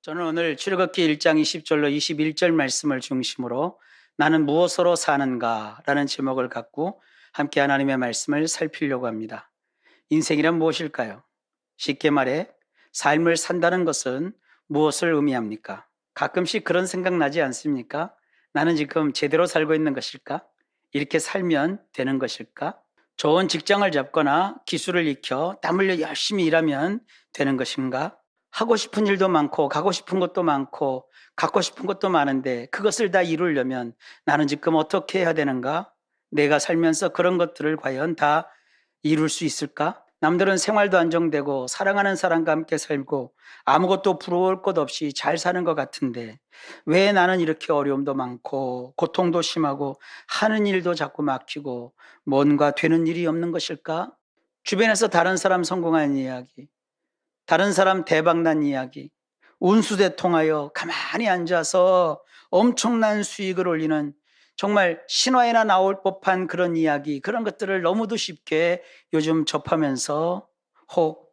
저는 오늘 출애굽기 1장 20절로 21절 말씀을 중심으로 나는 무엇으로 사는가라는 제목을 갖고 함께 하나님의 말씀을 살피려고 합니다. 인생이란 무엇일까요? 쉽게 말해 삶을 산다는 것은 무엇을 의미합니까? 가끔씩 그런 생각 나지 않습니까? 나는 지금 제대로 살고 있는 것일까? 이렇게 살면 되는 것일까? 좋은 직장을 잡거나 기술을 익혀 땀 흘려 열심히 일하면 되는 것인가? 하고 싶은 일도 많고 가고 싶은 것도 많고 갖고 싶은 것도 많은데 그것을 다 이루려면 나는 지금 어떻게 해야 되는가? 내가 살면서 그런 것들을 과연 다 이룰 수 있을까? 남들은 생활도 안정되고 사랑하는 사람과 함께 살고 아무것도 부러울 것 없이 잘 사는 것 같은데 왜 나는 이렇게 어려움도 많고 고통도 심하고 하는 일도 자꾸 막히고 뭔가 되는 일이 없는 것일까? 주변에서 다른 사람 성공한 이야기, 다른 사람 대박난 이야기, 운수대 통하여 가만히 앉아서 엄청난 수익을 올리는 정말 신화에나 나올 법한 그런 이야기, 그런 것들을 너무도 쉽게 요즘 접하면서 혹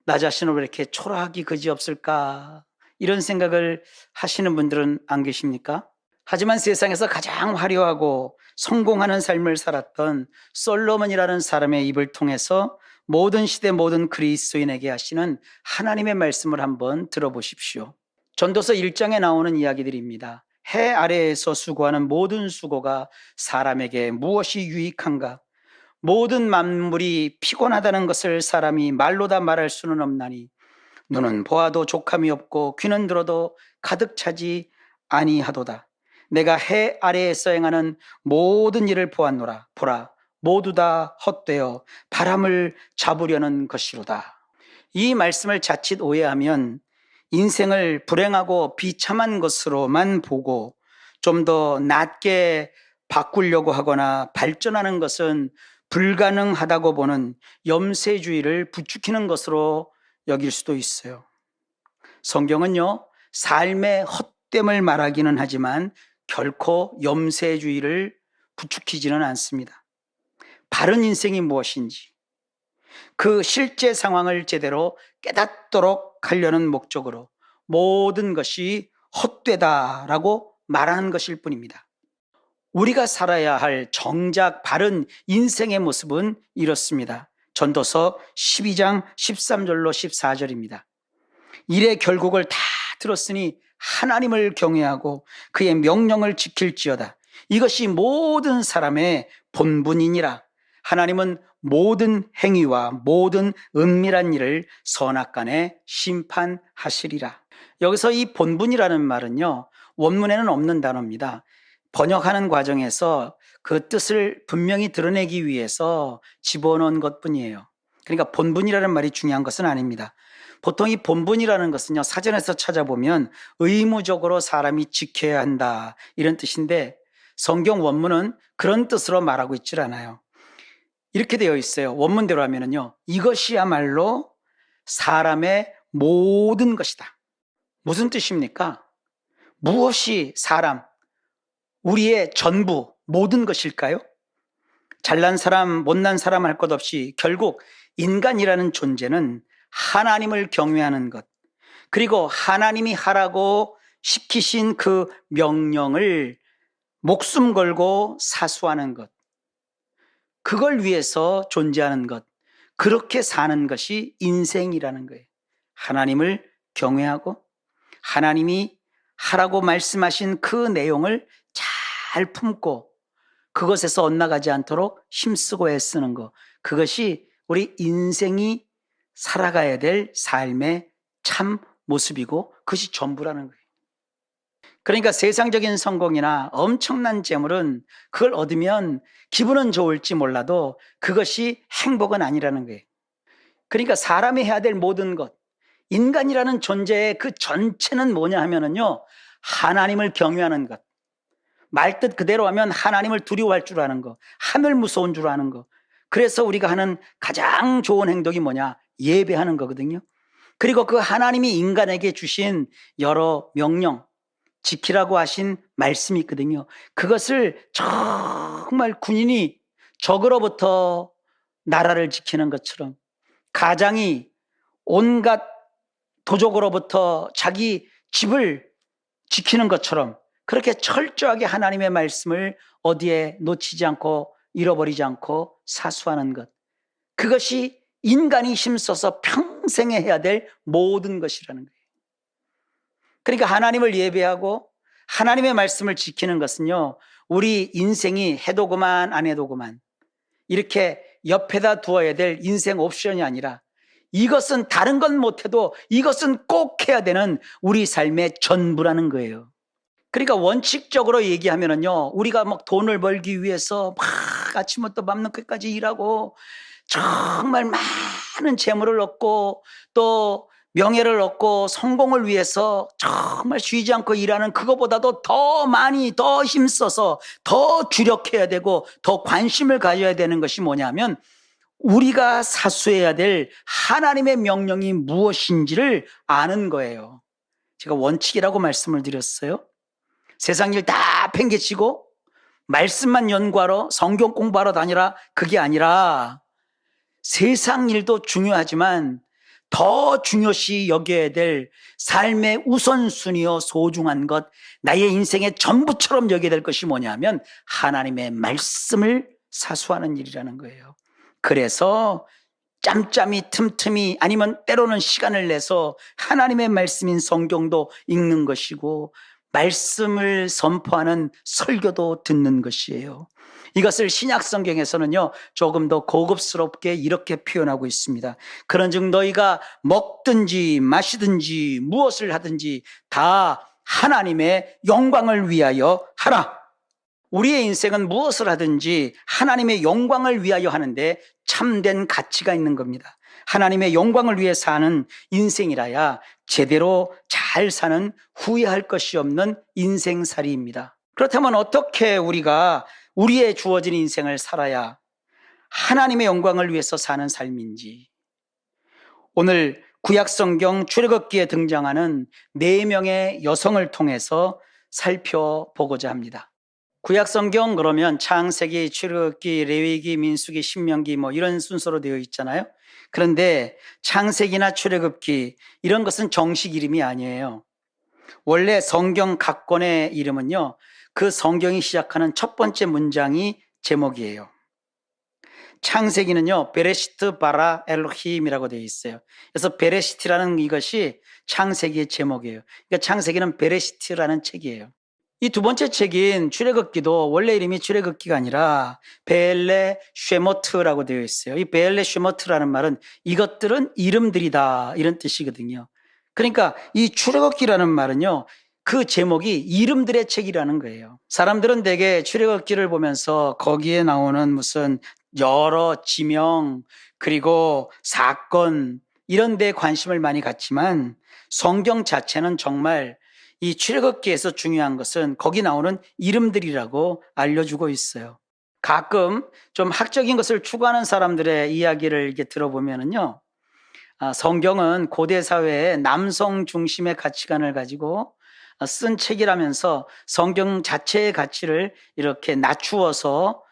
나 자신을 왜 이렇게 초라하기 그지없을까 이런 생각을 하시는 분들은 안 계십니까? 하지만 세상에서 가장 화려하고 성공하는 삶을 살았던 솔로몬이라는 사람의 입을 통해서 모든 시대 모든 그리스도인에게 하시는 하나님의 말씀을 한번 들어보십시오. 전도서 1장에 나오는 이야기들입니다. 해 아래에서 수고하는 모든 수고가 사람에게 무엇이 유익한가? 모든 만물이 피곤하다는 것을 사람이 말로 다 말할 수는 없나니 눈은 보아도 족함이 없고 귀는 들어도 가득 차지 아니하도다. 내가 해 아래에서 행하는 모든 일을 보았노라. 보라, 모두 다 헛되어 바람을 잡으려는 것이로다. 이 말씀을 자칫 오해하면 인생을 불행하고 비참한 것으로만 보고 좀 더 낮게 바꾸려고 하거나 발전하는 것은 불가능하다고 보는 염세주의를 부추기는 것으로 여길 수도 있어요. 성경은요, 삶의 헛됨을 말하기는 하지만 결코 염세주의를 부추기지는 않습니다. 바른 인생이 무엇인지 그 실제 상황을 제대로 깨닫도록 하려는 목적으로 모든 것이 헛되다라고 말하는 것일 뿐입니다. 우리가 살아야 할 정작 바른 인생의 모습은 이렇습니다. 전도서 12장 13절로 14절입니다. 일의 결국을 다 들었으니 하나님을 경외하고 그의 명령을 지킬지어다. 이것이 모든 사람의 본분이니라. 하나님은 모든 행위와 모든 은밀한 일을 선악간에 심판하시리라. 여기서 이 본분이라는 말은요, 원문에는 없는 단어입니다. 번역하는 과정에서 그 뜻을 분명히 드러내기 위해서 집어넣은 것뿐이에요. 그러니까 본분이라는 말이 중요한 것은 아닙니다. 보통 이 본분이라는 것은요, 사전에서 찾아보면 의무적으로 사람이 지켜야 한다 이런 뜻인데 성경 원문은 그런 뜻으로 말하고 있질 않아요. 이렇게 되어 있어요. 원문대로 하면은요, 이것이야말로 사람의 모든 것이다. 무슨 뜻입니까? 무엇이 사람, 우리의 전부, 모든 것일까요? 잘난 사람, 못난 사람 할 것 없이 결국 인간이라는 존재는 하나님을 경외하는 것, 그리고 하나님이 하라고 시키신 그 명령을 목숨 걸고 사수하는 것, 그걸 위해서 존재하는 것, 그렇게 사는 것이 인생이라는 거예요. 하나님을 경외하고 하나님이 하라고 말씀하신 그 내용을 잘 품고 그것에서 엇나가지 않도록 힘쓰고 애쓰는 것, 그것이 우리 인생이 살아가야 될 삶의 참 모습이고 그것이 전부라는 거예요. 그러니까 세상적인 성공이나 엄청난 재물은 그걸 얻으면 기분은 좋을지 몰라도 그것이 행복은 아니라는 거예요. 그러니까 사람이 해야 될 모든 것, 인간이라는 존재의 그 전체는 뭐냐 하면은요, 하나님을 경외하는 것. 말뜻 그대로 하면 하나님을 두려워할 줄 아는 거, 하늘 무서운 줄 아는 거. 그래서 우리가 하는 가장 좋은 행동이 뭐냐? 예배하는 거거든요. 그리고 그 하나님이 인간에게 주신 여러 명령, 지키라고 하신 말씀이 있거든요. 그것을 정말 군인이 적으로부터 나라를 지키는 것처럼, 가장이 온갖 도적으로부터 자기 집을 지키는 것처럼 그렇게 철저하게 하나님의 말씀을 어디에 놓치지 않고 잃어버리지 않고 사수하는 것, 그것이 인간이 힘써서 평생에 해야 될 모든 것이라는 거예요. 그러니까 하나님을 예배하고 하나님의 말씀을 지키는 것은요, 우리 인생이 해도 그만 안 해도 그만 이렇게 옆에다 두어야 될 인생 옵션이 아니라, 이것은 다른 건 못해도 이것은 꼭 해야 되는 우리 삶의 전부라는 거예요. 그러니까 원칙적으로 얘기하면은요, 우리가 막 돈을 벌기 위해서 막 아침부터 밤늦게까지 일하고 정말 많은 재물을 얻고 또 명예를 얻고 성공을 위해서 정말 쉬지 않고 일하는, 그거보다도 더 많이 더 힘써서 더 주력해야 되고 더 관심을 가져야 되는 것이 뭐냐면, 우리가 사수해야 될 하나님의 명령이 무엇인지를 아는 거예요. 제가 원칙이라고 말씀을 드렸어요. 세상 일 다 팽개치고 말씀만 연구하러 성경 공부하러 다니라, 그게 아니라 세상 일도 중요하지만 더 중요시 여겨야 될 삶의 우선순위요 소중한 것, 나의 인생의 전부처럼 여겨야 될 것이 뭐냐면 하나님의 말씀을 사수하는 일이라는 거예요. 그래서 짬짬이 틈틈이 아니면 때로는 시간을 내서 하나님의 말씀인 성경도 읽는 것이고 말씀을 선포하는 설교도 듣는 것이에요. 이것을 신약 성경에서는요, 조금 더 고급스럽게 이렇게 표현하고 있습니다. 그런즉 너희가 먹든지 마시든지 무엇을 하든지 다 하나님의 영광을 위하여 하라. 우리의 인생은 무엇을 하든지 하나님의 영광을 위하여 하는데 참된 가치가 있는 겁니다. 하나님의 영광을 위해 사는 인생이라야 제대로 잘 사는 후회할 것이 없는 인생살이입니다. 그렇다면 어떻게 우리가 우리의 주어진 인생을 살아야 하나님의 영광을 위해서 사는 삶인지, 오늘 구약성경 출애굽기에 등장하는 4명의 여성을 통해서 살펴보고자 합니다. 구약성경 그러면 창세기, 출애굽기, 레위기, 민수기, 신명기 뭐 이런 순서로 되어 있잖아요. 그런데 창세기나 출애굽기 이런 것은 정식 이름이 아니에요. 원래 성경 각 권의 이름은요, 그 성경이 시작하는 첫 번째 문장이 제목이에요. 창세기는요, 베레시트 바라 엘로힘이라고 되어 있어요. 그래서 베레시트라는 이것이 창세기의 제목이에요. 그러니까 창세기는 베레시트라는 책이에요. 이 두 번째 책인 출애굽기도 원래 이름이 출애굽기가 아니라 베엘레 쉐모트라고 되어 있어요. 이 베엘레 쉐모트라는 말은 이것들은 이름들이다 이런 뜻이거든요. 그러니까 이 출애굽기라는 말은요, 그 제목이 이름들의 책이라는 거예요. 사람들은 대개 출애굽기를 보면서 거기에 나오는 무슨 여러 지명 그리고 사건 이런 데 관심을 많이 갖지만 성경 자체는 정말 이 출애굽기에서 중요한 것은 거기 나오는 이름들이라고 알려주고 있어요. 가끔 좀 학적인 것을 추구하는 사람들의 이야기를 이렇게 들어보면은요, 성경은 고대 사회의 남성 중심의 가치관을 가지고 쓴 책이라면서 성경 자체의 가치를 이렇게 낮추어서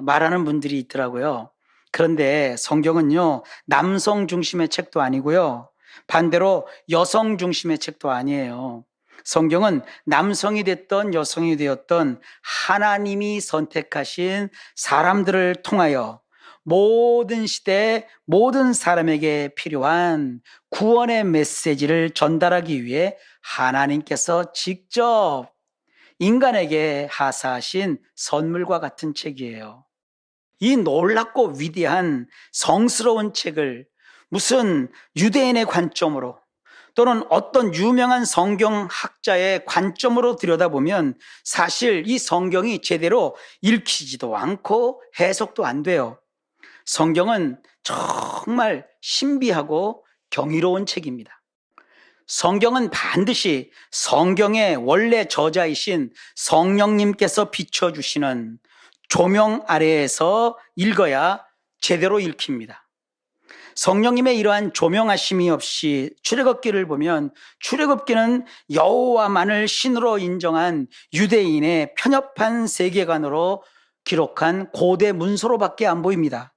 말하는 분들이 있더라고요. 그런데 성경은요, 남성 중심의 책도 아니고요, 반대로 여성 중심의 책도 아니에요. 성경은 남성이 됐던 여성이 되었던 하나님이 선택하신 사람들을 통하여 모든 시대 모든 사람에게 필요한 구원의 메시지를 전달하기 위해 하나님께서 직접 인간에게 하사하신 선물과 같은 책이에요. 이 놀랍고 위대한 성스러운 책을 무슨 유대인의 관점으로 또는 어떤 유명한 성경학자의 관점으로 들여다보면 사실 이 성경이 제대로 읽히지도 않고 해석도 안 돼요. 성경은 정말 신비하고 경이로운 책입니다. 성경은 반드시 성경의 원래 저자이신 성령님께서 비춰주시는 조명 아래에서 읽어야 제대로 읽힙니다. 성령님의 이러한 조명하심이 없이 출애굽기를 보면 출애굽기는 여호와만을 신으로 인정한 유대인의 편협한 세계관으로 기록한 고대 문서로밖에 안 보입니다.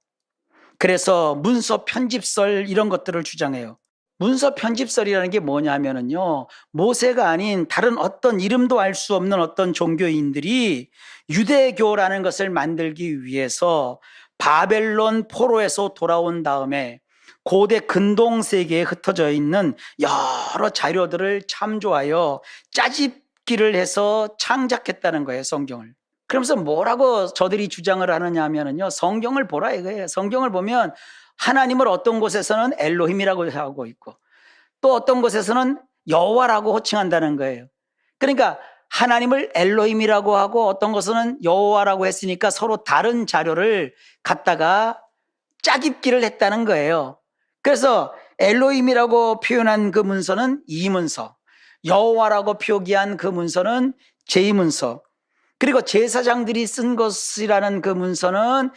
그래서 문서 편집설 이런 것들을 주장해요. 문서 편집설이라는 게 뭐냐 하면은요, 모세가 아닌 다른 어떤 이름도 알 수 없는 어떤 종교인들이 유대교라는 것을 만들기 위해서 바벨론 포로에서 돌아온 다음에 고대 근동 세계에 흩어져 있는 여러 자료들을 참조하여 짜집기를 해서 창작했다는 거예요, 성경을. 그러면서 뭐라고 저들이 주장을 하느냐 하면은요, 성경을 보라 이거예요. 성경을 보면 하나님을 어떤 곳에서는 엘로힘이라고 하고 있고 또 어떤 곳에서는 여호와라고 호칭한다는 거예요. 그러니까 하나님을 엘로힘이라고 하고 어떤 곳은 여호와라고 했으니까 서로 다른 자료를 갖다가 짜깁기를 했다는 거예요. 그래서 엘로힘이라고 표현한 그 문서는 이문서, 여호와라고 표기한 그 문서는 제문서, 그리고 제사장들이 쓴 것이라는 그 문서는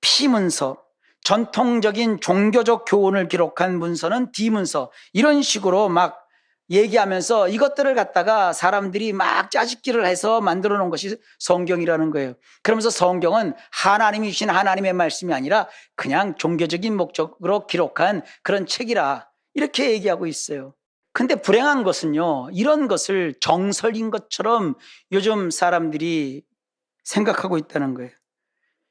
피문서, 전통적인 종교적 교훈을 기록한 문서는 D문서, 이런 식으로 막 얘기하면서 이것들을 갖다가 사람들이 막 짜집기를 해서 만들어 놓은 것이 성경이라는 거예요. 그러면서 성경은 하나님이 주신 하나님의 말씀이 아니라 그냥 종교적인 목적으로 기록한 그런 책이라 이렇게 얘기하고 있어요. 근데 불행한 것은요, 이런 것을 정설인 것처럼 요즘 사람들이 생각하고 있다는 거예요.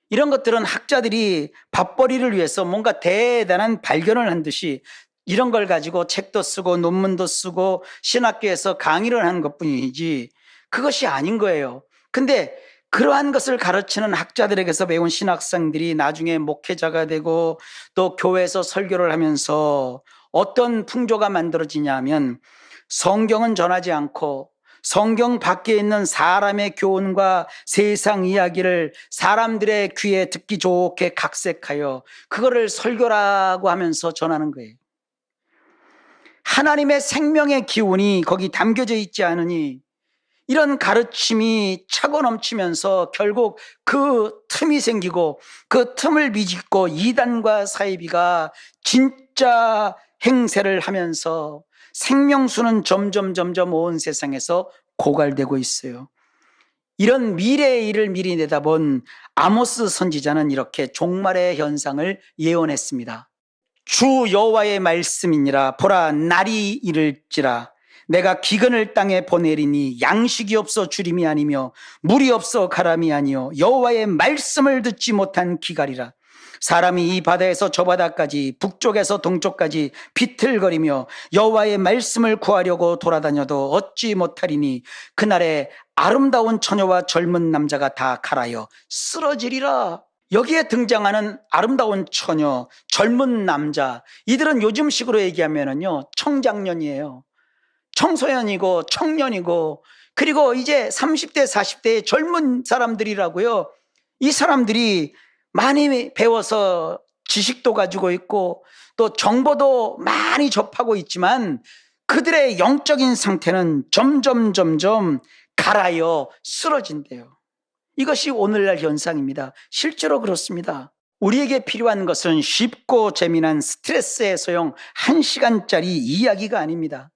이런 것들은 학자들이 밥벌이를 위해서 뭔가 대단한 발견을 한 듯이 이런 걸 가지고 책도 쓰고 논문도 쓰고 신학교에서 강의를 하는 것뿐이지 그것이 아닌 거예요. 근데 그러한 것을 가르치는 학자들에게서 배운 신학생들이 나중에 목회자가 되고 또 교회에서 설교를 하면서 어떤 풍조가 만들어지냐 하면 성경은 전하지 않고 성경 밖에 있는 사람의 교훈과 세상 이야기를 사람들의 귀에 듣기 좋게 각색하여 그거를 설교라고 하면서 전하는 거예요. 하나님의 생명의 기운이 거기 담겨져 있지 않으니 이런 가르침이 차고 넘치면서 결국 그 틈이 생기고 그 틈을 비집고 이단과 사이비가 진짜 행세를 하면서 생명수는 점점 온 세상에서 고갈되고 있어요. 이런 미래의 일을 미리 내다본 아모스 선지자는 이렇게 종말의 현상을 예언했습니다. 주 여호와의 말씀이니라. 보라, 날이 이를지라. 내가 기근을 땅에 보내리니 양식이 없어 주림이 아니며 물이 없어 가람이 아니요 여호와의 말씀을 듣지 못한 기갈이라. 사람이 이 바다에서 저 바다까지 북쪽에서 동쪽까지 비틀거리며 여호와의 말씀을 구하려고 돌아다녀도 얻지 못하리니 그날에 아름다운 처녀와 젊은 남자가 다 갈아여 쓰러지리라. 여기에 등장하는 아름다운 처녀, 젊은 남자, 이들은 요즘식으로 얘기하면은요, 청장년이에요. 청소년이고 청년이고 그리고 이제 30대 40대의 젊은 사람들이라고요. 이 사람들이 많이 배워서 지식도 가지고 있고 또 정보도 많이 접하고 있지만 그들의 영적인 상태는 점점 갈아여 쓰러진대요. 이것이 오늘날 현상입니다. 실제로 그렇습니다. 우리에게 필요한 것은 쉽고 재미난 스트레스 해소용 1시간짜리 이야기가 아닙니다.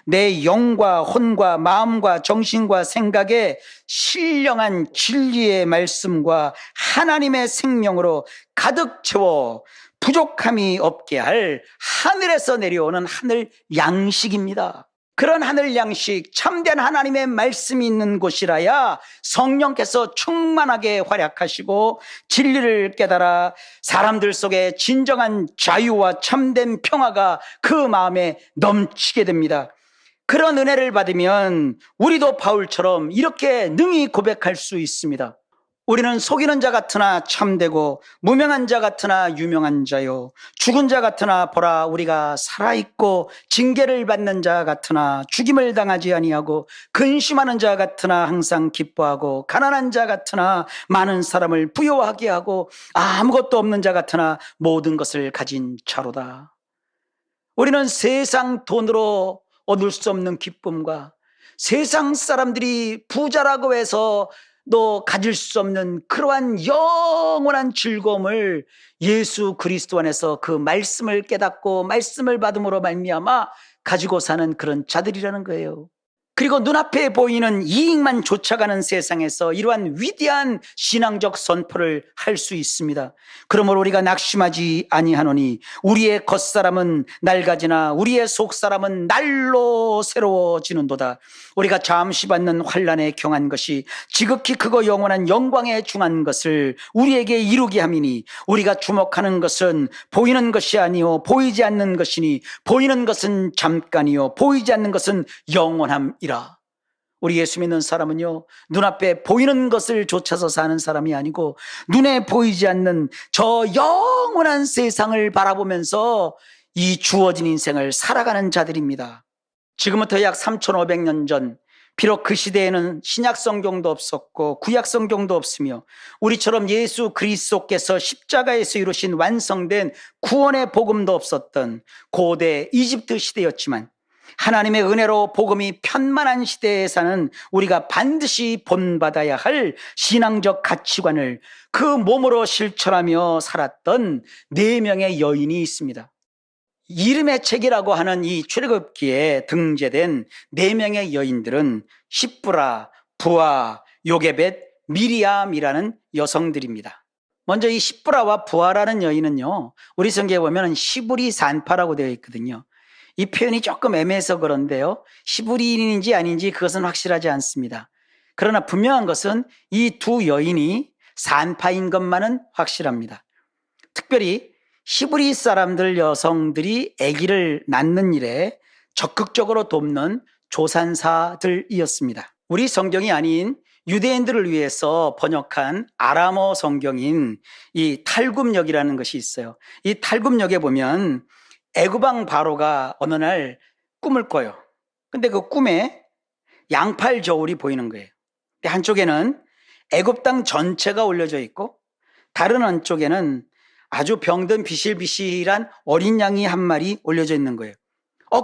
내 영과 혼과 마음과 정신과 생각에 신령한 진리의 말씀과 하나님의 생명으로 가득 채워 부족함이 없게 할 하늘에서 내려오는 하늘 양식입니다. 그런 하늘 양식, 참된 하나님의 말씀이 있는 곳이라야 성령께서 충만하게 활약하시고 진리를 깨달아 사람들 속에 진정한 자유와 참된 평화가 그 마음에 넘치게 됩니다. 그런 은혜를 받으면 우리도 바울처럼 이렇게 능히 고백할 수 있습니다. 우리는 속이는 자 같으나 참되고 무명한 자 같으나 유명한 자요 죽은 자 같으나 보라 우리가 살아있고 징계를 받는 자 같으나 죽임을 당하지 아니하고 근심하는 자 같으나 항상 기뻐하고 가난한 자 같으나 많은 사람을 부요하게 하고 아무것도 없는 자 같으나 모든 것을 가진 자로다. 우리는 세상 돈으로 얻을 수 없는 기쁨과 세상 사람들이 부자라고 해서 너 가질 수 없는 그러한 영원한 즐거움을 예수 그리스도 안에서 그 말씀을 깨닫고 말씀을 받음으로 말미암아 가지고 사는 그런 자들이라는 거예요. 그리고 눈앞에 보이는 이익만 쫓아가는 세상에서 이러한 위대한 신앙적 선포를 할 수 있습니다. 그러므로 우리가 낙심하지 아니하노니 우리의 겉사람은 낡아지나 우리의 속사람은 날로 새로워지는도다. 우리가 잠시 받는 환난에 경한 것이 지극히 크고 영원한 영광에 중한 것을 우리에게 이루게 함이니 우리가 주목하는 것은 보이는 것이 아니요 보이지 않는 것이니 보이는 것은 잠깐이요 보이지 않는 것은 영원함이라. 우리 예수 믿는 사람은요, 눈앞에 보이는 것을 쫓아서 사는 사람이 아니고 눈에 보이지 않는 저 영원한 세상을 바라보면서 이 주어진 인생을 살아가는 자들입니다. 지금부터 약 3,500년 전, 비록 그 시대에는 신약 성경도 없었고 구약 성경도 없으며 우리처럼 예수 그리스도께서 십자가에서 이루신 완성된 구원의 복음도 없었던 고대 이집트 시대였지만 하나님의 은혜로 복음이 편만한 시대에 사는 우리가 반드시 본받아야 할 신앙적 가치관을 그 몸으로 실천하며 살았던 4명의 여인이 있습니다. 이름의 책이라고 하는 이 출애굽기에 등재된 4명의 여인들은 십브라, 부아, 요게벳, 미리암이라는 여성들입니다. 먼저 이 십브라와 부아라는 여인은요, 우리 성경에 보면 시브리 산파라고 되어 있거든요. 이 표현이 조금 애매해서 그런데요, 히브리인인지 아닌지 그것은 확실하지 않습니다. 그러나 분명한 것은 이 두 여인이 산파인 것만은 확실합니다. 특별히 히브리 사람들 여성들이 아기를 낳는 일에 적극적으로 돕는 조산사들이었습니다. 우리 성경이 아닌 유대인들을 위해서 번역한 아람어 성경인 이 탈굼역이라는 것이 있어요. 이 탈굼역에 보면 애굽왕 바로가 어느 날 꿈을 꿔요. 근데 그 꿈에 양팔 저울이 보이는 거예요. 한쪽에는 애굽 땅 전체가 올려져 있고 다른 한쪽에는 아주 병든 비실비실한 어린 양이 한 마리 올려져 있는 거예요.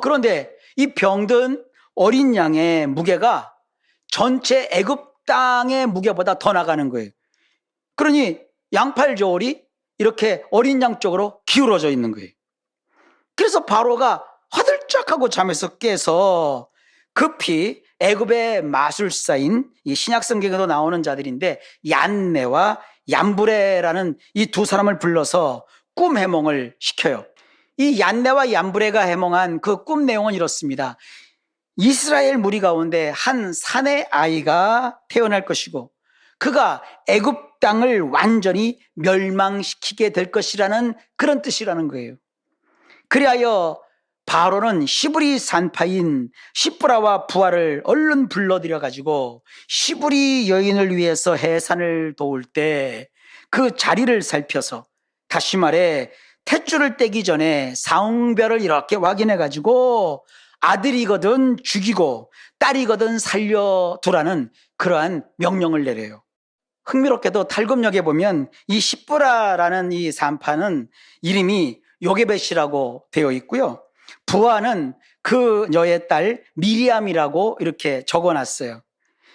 그런데 이 병든 어린 양의 무게가 전체 애굽 땅의 무게보다 더 나가는 거예요. 그러니 양팔 저울이 이렇게 어린 양 쪽으로 기울어져 있는 거예요. 그래서 바로가 화들짝하고 잠에서 깨서 급히 애굽의 마술사인 이 신약 성경에도 나오는 자들인데 얀네와 얀브레라는 이 두 사람을 불러서 꿈 해몽을 시켜요. 이 얀네와 얀브레가 해몽한 그 꿈 내용은 이렇습니다. 이스라엘 무리 가운데 한 사내 아이가 태어날 것이고 그가 애굽 땅을 완전히 멸망시키게 될 것이라는 그런 뜻이라는 거예요. 그리하여 바로는 시브리 산파인 십브라와 부아를 얼른 불러들여 가지고 시브리 여인을 위해서 해산을 도울 때 그 자리를 살펴서, 다시 말해 탯줄을 떼기 전에 상별을 이렇게 확인해 가지고 아들이거든 죽이고 딸이거든 살려두라는 그러한 명령을 내려요. 흥미롭게도 탈굼역에 보면 이 십브라라는 이 산파는 이름이 요게벳이라고 되어 있고요. 부아는 그 여의 딸 미리암이라고 이렇게 적어놨어요.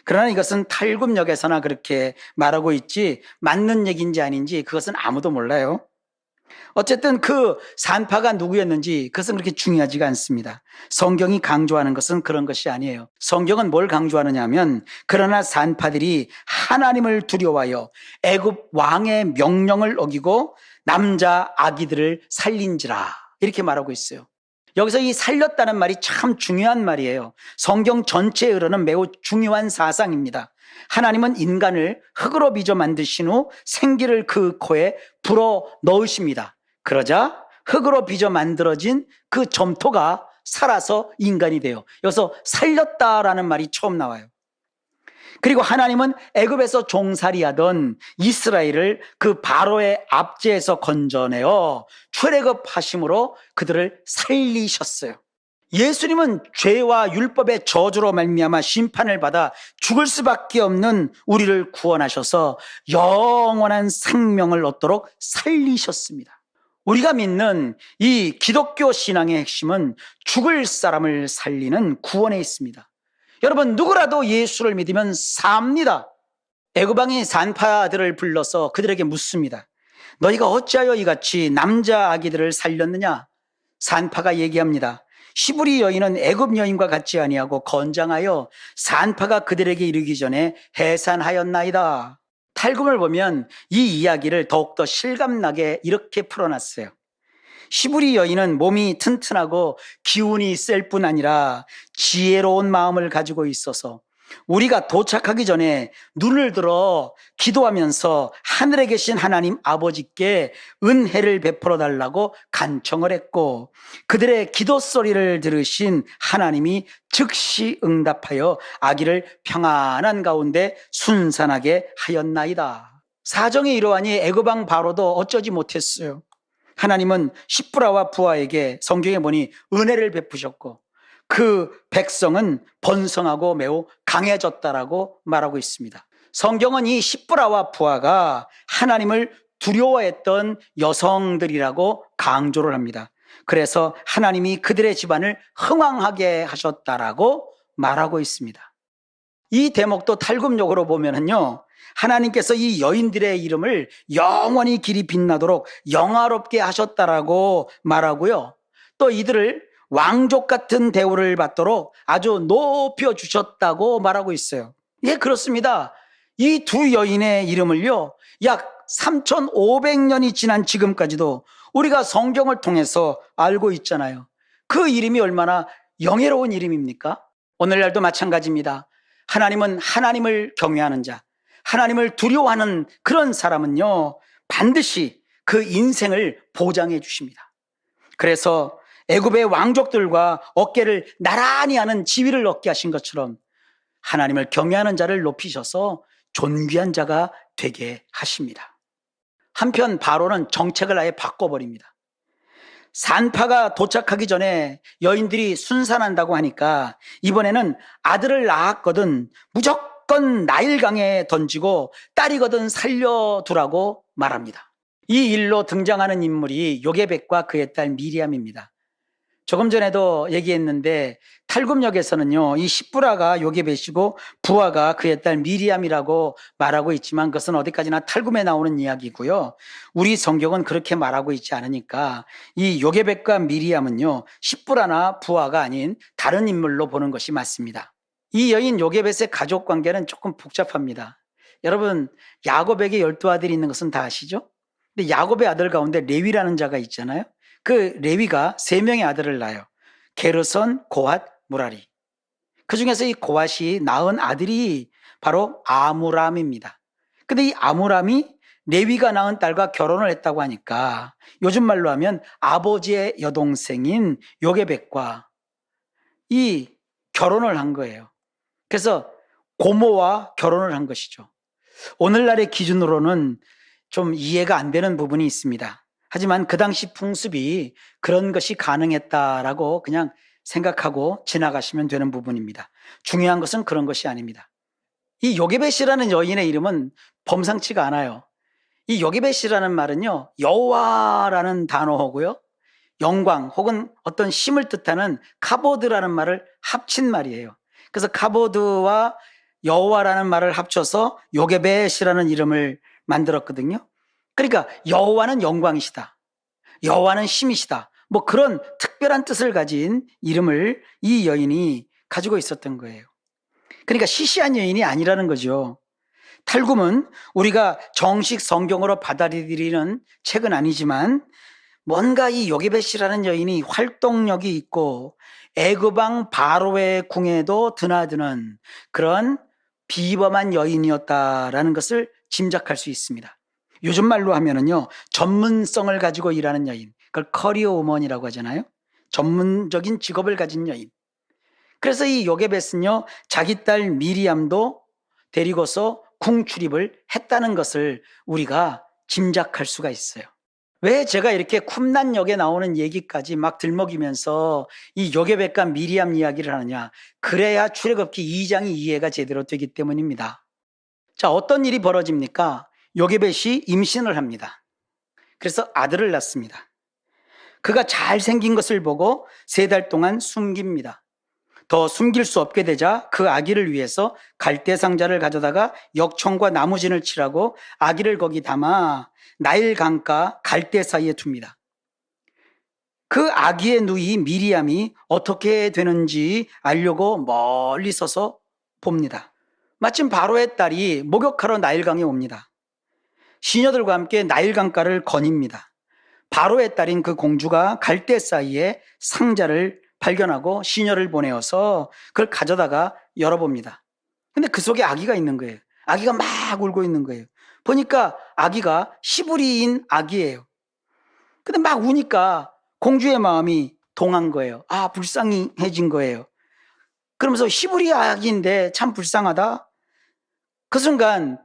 그러나 이것은 탈굼역에서나 그렇게 말하고 있지 맞는 얘기인지 아닌지 그것은 아무도 몰라요. 어쨌든 그 산파가 누구였는지 그것은 그렇게 중요하지가 않습니다. 성경이 강조하는 것은 그런 것이 아니에요. 성경은 뭘 강조하느냐 하면 그러나 산파들이 하나님을 두려워하여 애굽 왕의 명령을 어기고 남자 아기들을 살린지라 이렇게 말하고 있어요. 여기서 이 살렸다는 말이 참 중요한 말이에요. 성경 전체에 흐르는 매우 중요한 사상입니다. 하나님은 인간을 흙으로 빚어 만드신 후 생기를 그 코에 불어 넣으십니다. 그러자 흙으로 빚어 만들어진 그 점토가 살아서 인간이 돼요. 여기서 살렸다라는 말이 처음 나와요. 그리고 하나님은 애굽에서 종살이하던 이스라엘을 그 바로의 압제에서 건져내어 출애굽하심으로 그들을 살리셨어요. 예수님은 죄와 율법의 저주로 말미암아 심판을 받아 죽을 수밖에 없는 우리를 구원하셔서 영원한 생명을 얻도록 살리셨습니다. 우리가 믿는 이 기독교 신앙의 핵심은 죽을 사람을 살리는 구원에 있습니다. 여러분, 누구라도 예수를 믿으면 삽니다. 애굽왕이 산파들을 불러서 그들에게 묻습니다. 너희가 어찌하여 이같이 남자 아기들을 살렸느냐? 산파가 얘기합니다. 시브리 여인은 애굽 여인과 같지 아니하고 건장하여 산파가 그들에게 이르기 전에 해산하였나이다. 탈금을 보면 이 이야기를 더욱더 실감나게 이렇게 풀어놨어요. 시브리 여인은 몸이 튼튼하고 기운이 셀 뿐 아니라 지혜로운 마음을 가지고 있어서 우리가 도착하기 전에 눈을 들어 기도하면서 하늘에 계신 하나님 아버지께 은혜를 베풀어 달라고 간청을 했고, 그들의 기도 소리를 들으신 하나님이 즉시 응답하여 아기를 평안한 가운데 순산하게 하였나이다. 사정이 이러하니 애굽 왕 바로도 어쩌지 못했어요. 하나님은 십브라와 부하에게 성경에 보니 은혜를 베푸셨고 그 백성은 번성하고 매우 강해졌다라고 말하고 있습니다. 성경은 이 십브라와 부하가 하나님을 두려워했던 여성들이라고 강조를 합니다. 그래서 하나님이 그들의 집안을 흥왕하게 하셨다라고 말하고 있습니다. 이 대목도 탈금욕으로 보면은요, 하나님께서 이 여인들의 이름을 영원히 길이 빛나도록 영화롭게 하셨다라고 말하고요. 또 이들을 왕족 같은 대우를 받도록 아주 높여주셨다고 말하고 있어요. 예, 그렇습니다. 이 두 여인의 이름을요, 약 3,500년이 지난 지금까지도 우리가 성경을 통해서 알고 있잖아요. 그 이름이 얼마나 영예로운 이름입니까? 오늘날도 마찬가지입니다. 하나님은 하나님을 경외하는 자, 하나님을 두려워하는 그런 사람은요, 반드시 그 인생을 보장해 주십니다. 그래서 애굽의 왕족들과 어깨를 나란히 하는 지위를 얻게 하신 것처럼 하나님을 경외하는 자를 높이셔서 존귀한 자가 되게 하십니다. 한편 바로는 정책을 아예 바꿔버립니다. 산파가 도착하기 전에 여인들이 순산한다고 하니까 이번에는 아들을 낳았거든 무조건 나일강에 던지고 딸이거든 살려두라고 말합니다. 이 일로 등장하는 인물이 요게벳과 그의 딸 미리암입니다. 조금 전에도 얘기했는데 탈금역에서는요, 이 십브라가 요게벳이고 부하가 그의 딸 미리암이라고 말하고 있지만 그것은 어디까지나 탈금에 나오는 이야기고요. 우리 성경은 그렇게 말하고 있지 않으니까 이 요게벳과 미리암은요, 십브라나 부하가 아닌 다른 인물로 보는 것이 맞습니다. 이 여인 요게벳의 가족 관계는 조금 복잡합니다. 여러분, 야곱에게 12아들이 있는 것은 다 아시죠? 근데 야곱의 아들 가운데 레위라는 자가 있잖아요. 그 레위가 3명의 아들을 낳아요. 게르손, 고핫, 무라리. 그 중에서 이 고핫이 낳은 아들이 바로 아므람입니다. 근데 이 아므람이 레위가 낳은 딸과 결혼을 했다고 하니까 요즘 말로 하면 아버지의 여동생인 요게벳과 이 결혼을 한 거예요. 그래서 고모와 결혼을 한 것이죠. 오늘날의 기준으로는 좀 이해가 안 되는 부분이 있습니다. 하지만 그 당시 풍습이 그런 것이 가능했다라고 그냥 생각하고 지나가시면 되는 부분입니다. 중요한 것은 그런 것이 아닙니다. 이 요게벳이라는 여인의 이름은 범상치가 않아요. 이 요게벳이라는 말은요, 여호와라는 단어고요, 영광 혹은 어떤 힘을 뜻하는 카보드라는 말을 합친 말이에요. 그래서 카보드와 여호와라는 말을 합쳐서 요게벳이라는 이름을 만들었거든요. 그러니까 여호와는 영광이시다, 여호와는 힘이시다, 뭐 그런 특별한 뜻을 가진 이름을 이 여인이 가지고 있었던 거예요. 그러니까 시시한 여인이 아니라는 거죠. 탈굼은 우리가 정식 성경으로 받아들이는 책은 아니지만 뭔가 이 요게벳이라는 여인이 활동력이 있고 애굽 왕 바로의 궁에도 드나드는 그런 비범한 여인이었다라는 것을 짐작할 수 있습니다. 요즘 말로 하면은요, 전문성을 가지고 일하는 여인, 그걸 커리어 우먼이라고 하잖아요. 전문적인 직업을 가진 여인. 그래서 이 요게벳은요, 자기 딸 미리암도 데리고서 궁 출입을 했다는 것을 우리가 짐작할 수가 있어요. 왜 제가 이렇게 쿰난 역에 나오는 얘기까지 막 들먹이면서 이 요게벳과 미리암 이야기를 하느냐? 그래야 출애굽기 2장이 이해가 제대로 되기 때문입니다. 자, 어떤 일이 벌어집니까? 요게벳이 임신을 합니다. 그래서 아들을 낳습니다. 그가 잘생긴 것을 보고 3달 동안 숨깁니다. 더 숨길 수 없게 되자 그 아기를 위해서 갈대 상자를 가져다가 역청과 나무진을 칠하고 아기를 거기 담아 나일 강가 갈대 사이에 둡니다. 그 아기의 누이 미리암이 어떻게 되는지 알려고 멀리 서서 봅니다. 마침 바로의 딸이 목욕하러 나일강에 옵니다. 시녀들과 함께 나일강가를 거닙니다. 바로의 딸인 그 공주가 갈대 사이에 상자를 발견하고 시녀를 보내어서 그걸 가져다가 열어봅니다. 근데 그 속에 아기가 있는 거예요. 아기가 막 울고 있는 거예요. 보니까 아기가 시부리인 아기예요. 근데 막 우니까 공주의 마음이 동한 거예요. 아, 불쌍해진 거예요. 그러면서 시부리 아기인데 참 불쌍하다. 그 순간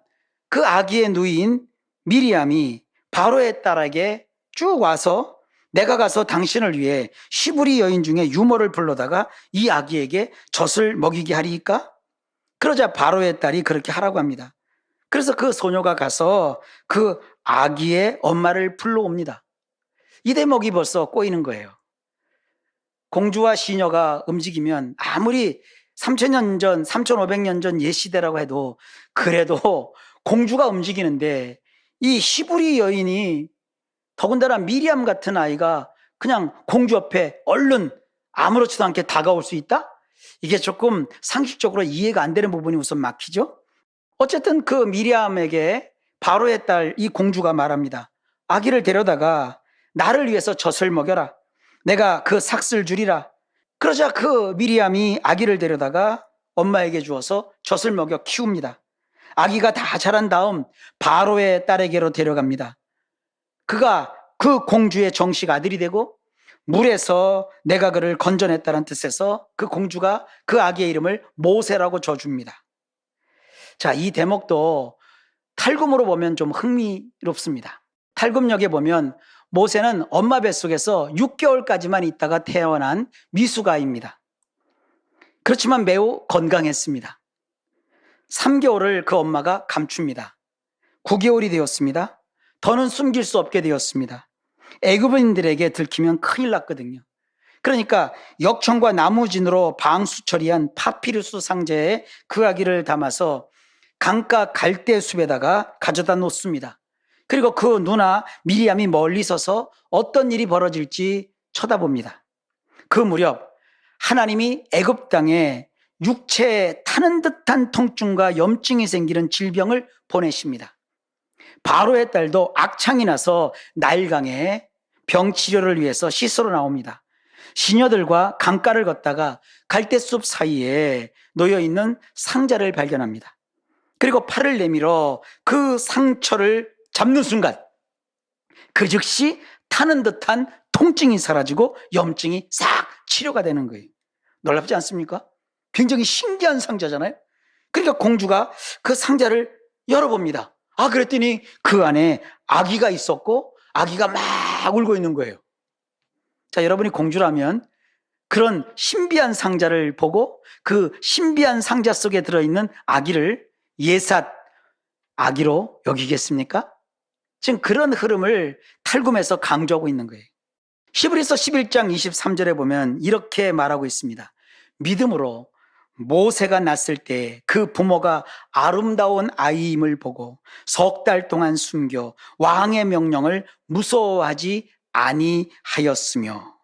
그 아기의 누이인 미리암이 바로의 딸에게 쭉 와서 내가 가서 당신을 위해 시부리 여인 중에 유모를 불러다가 이 아기에게 젖을 먹이게 하리이까? 그러자 바로의 딸이 그렇게 하라고 합니다. 그래서 그 소녀가 가서 그 아기의 엄마를 불러옵니다. 이 대목이 벌써 꼬이는 거예요. 공주와 시녀가 움직이면 아무리 3000년 전, 3500년 전 옛 시대라고 해도 그래도 공주가 움직이는데 이 시부리 여인이 더군다나 미리암 같은 아이가 그냥 공주 옆에 얼른 아무렇지도 않게 다가올 수 있다? 이게 조금 상식적으로 이해가 안 되는 부분이 우선 막히죠? 어쨌든 그 미리암에게 바로의 딸 이 공주가 말합니다. 아기를 데려다가 나를 위해서 젖을 먹여라. 내가 그 삭슬 주리라. 그러자 그 미리암이 아기를 데려다가 엄마에게 주어서 젖을 먹여 키웁니다. 아기가 다 자란 다음 바로의 딸에게로 데려갑니다. 그가 그 공주의 정식 아들이 되고 물에서 내가 그를 건져냈다는 뜻에서 그 공주가 그 아기의 이름을 모세라고 줘줍니다. 자, 이 대목도 탈굼으로 보면 좀 흥미롭습니다. 탈굼역에 보면 모세는 엄마 뱃속에서 6개월까지만 있다가 태어난 미숙아이입니다. 그렇지만 매우 건강했습니다. 3개월을 그 엄마가 감춥니다. 9개월이 되었습니다. 더는 숨길 수 없게 되었습니다. 애굽인들에게 들키면 큰일 났거든요. 그러니까 역청과 나무진으로 방수 처리한 파피루스 상자에 그 아기를 담아서 강가 갈대숲에다가 가져다 놓습니다. 그리고 그 누나 미리암이 멀리 서서 어떤 일이 벌어질지 쳐다봅니다. 그 무렵 하나님이 애굽 땅에 육체에 타는 듯한 통증과 염증이 생기는 질병을 보내십니다. 바로의 딸도 악창이 나서 나일강에 병치료를 위해서 씻으러 나옵니다. 시녀들과 강가를 걷다가 갈대숲 사이에 놓여있는 상자를 발견합니다. 그리고 팔을 내밀어 그 상처를 잡는 순간 그 즉시 타는 듯한 통증이 사라지고 염증이 싹 치료가 되는 거예요. 놀랍지 않습니까? 굉장히 신기한 상자잖아요. 그러니까 공주가 그 상자를 열어봅니다. 아, 그랬더니 그 안에 아기가 있었고 아기가 막 울고 있는 거예요. 자, 여러분이 공주라면 그런 신비한 상자를 보고 그 신비한 상자 속에 들어있는 아기를 예삿 아기로 여기겠습니까? 지금 그런 흐름을 탈굼에서 강조하고 있는 거예요. 히브리서 11장 23절에 보면 이렇게 말하고 있습니다. 믿음으로 모세가 낳았을 때 그 부모가 아름다운 아이임을 보고 석 달 동안 숨겨 왕의 명령을 무서워하지 아니하였으며,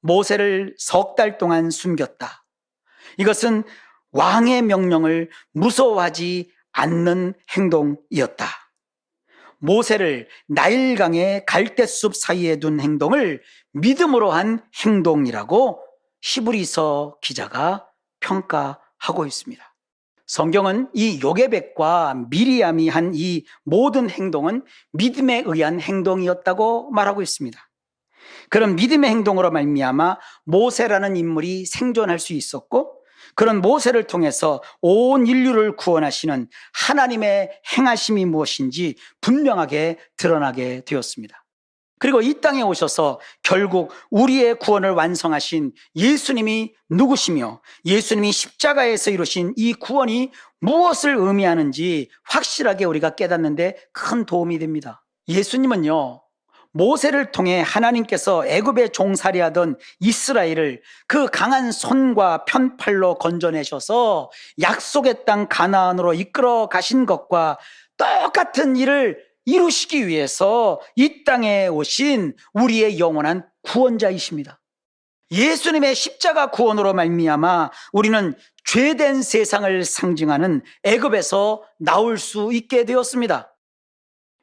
모세를 석 달 동안 숨겼다. 이것은 왕의 명령을 무서워하지 않는 행동이었다. 모세를 나일강의 갈대숲 사이에 둔 행동을 믿음으로 한 행동이라고 히브리서 기자가 평가하고 있습니다. 성경은 이 요게벳과 미리암이 한 이 모든 행동은 믿음에 의한 행동이었다고 말하고 있습니다. 그런 믿음의 행동으로 말미암아 모세라는 인물이 생존할 수 있었고, 그런 모세를 통해서 온 인류를 구원하시는 하나님의 행하심이 무엇인지 분명하게 드러나게 되었습니다. 그리고 이 땅에 오셔서 결국 우리의 구원을 완성하신 예수님이 누구시며 예수님이 십자가에서 이루신 이 구원이 무엇을 의미하는지 확실하게 우리가 깨닫는데 큰 도움이 됩니다. 예수님은요, 모세를 통해 하나님께서 애굽에 종살이하던 이스라엘을 그 강한 손과 편팔로 건져내셔서 약속의 땅 가나안으로 이끌어 가신 것과 똑같은 일을 이루시기 위해서 이 땅에 오신 우리의 영원한 구원자이십니다. 예수님의 십자가 구원으로 말미암아 우리는 죄된 세상을 상징하는 애굽에서 나올 수 있게 되었습니다.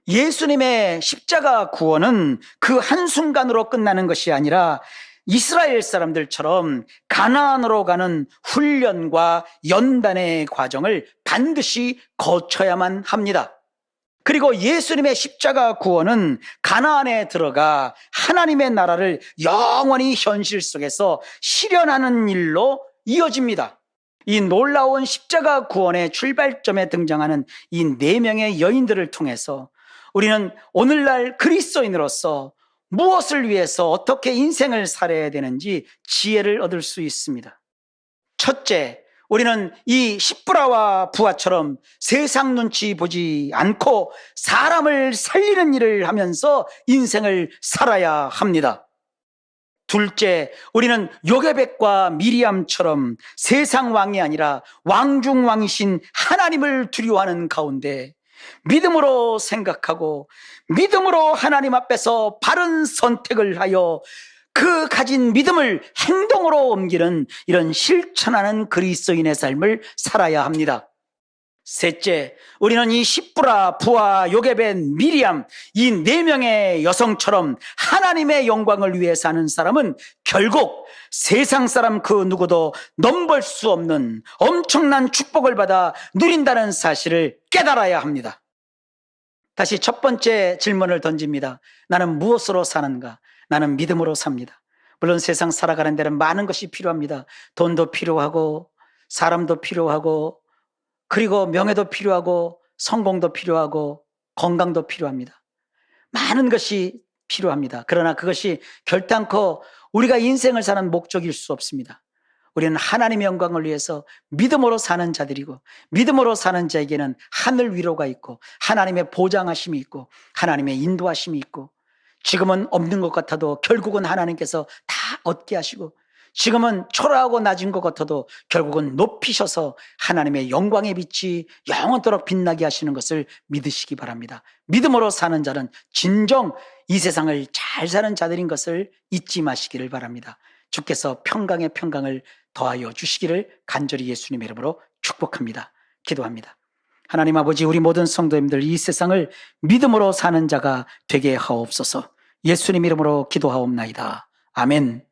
예수님의 십자가 구원은 그 한순간으로 끝나는 것이 아니라 이스라엘 사람들처럼 가나안으로 가는 훈련과 연단의 과정을 반드시 거쳐야만 합니다. 그리고 예수님의 십자가 구원은 가나안에 들어가 하나님의 나라를 영원히 현실 속에서 실현하는 일로 이어집니다. 이 놀라운 십자가 구원의 출발점에 등장하는 이 4명의 여인들을 통해서 우리는 오늘날 그리스도인으로서 무엇을 위해서 어떻게 인생을 살아야 되는지 지혜를 얻을 수 있습니다. 첫째, 우리는 이 십부라와 부하처럼 세상 눈치 보지 않고 사람을 살리는 일을 하면서 인생을 살아야 합니다. 둘째, 우리는 요게벳과 미리암처럼 세상 왕이 아니라 왕중왕이신 하나님을 두려워하는 가운데 믿음으로 생각하고 믿음으로 하나님 앞에서 바른 선택을 하여 그 가진 믿음을 행동으로 옮기는 이런 실천하는 그리스도인의 삶을 살아야 합니다. 셋째, 우리는 이 십부라, 부하, 요게벳, 미리암 이 4명의 여성처럼 하나님의 영광을 위해 사는 사람은 결국 세상 사람 그 누구도 넘볼 수 없는 엄청난 축복을 받아 누린다는 사실을 깨달아야 합니다. 다시 첫 번째 질문을 던집니다. 나는 무엇으로 사는가? 나는 믿음으로 삽니다. 물론 세상 살아가는 데는 많은 것이 필요합니다. 돈도 필요하고 사람도 필요하고 그리고 명예도 필요하고 성공도 필요하고 건강도 필요합니다. 많은 것이 필요합니다. 그러나 그것이 결단코 우리가 인생을 사는 목적일 수 없습니다. 우리는 하나님의 영광을 위해서 믿음으로 사는 자들이고 믿음으로 사는 자에게는 하늘 위로가 있고 하나님의 보장하심이 있고 하나님의 인도하심이 있고 지금은 없는 것 같아도 결국은 하나님께서 다 얻게 하시고 지금은 초라하고 낮은 것 같아도 결국은 높이셔서 하나님의 영광의 빛이 영원토록 빛나게 하시는 것을 믿으시기 바랍니다. 믿음으로 사는 자는 진정 이 세상을 잘 사는 자들인 것을 잊지 마시기를 바랍니다. 주께서 평강의 평강을 더하여 주시기를 간절히 예수님의 이름으로 축복합니다. 기도합니다. 하나님 아버지, 우리 모든 성도님들 이 세상을 믿음으로 사는 자가 되게 하옵소서. 예수님 이름으로 기도하옵나이다. 아멘.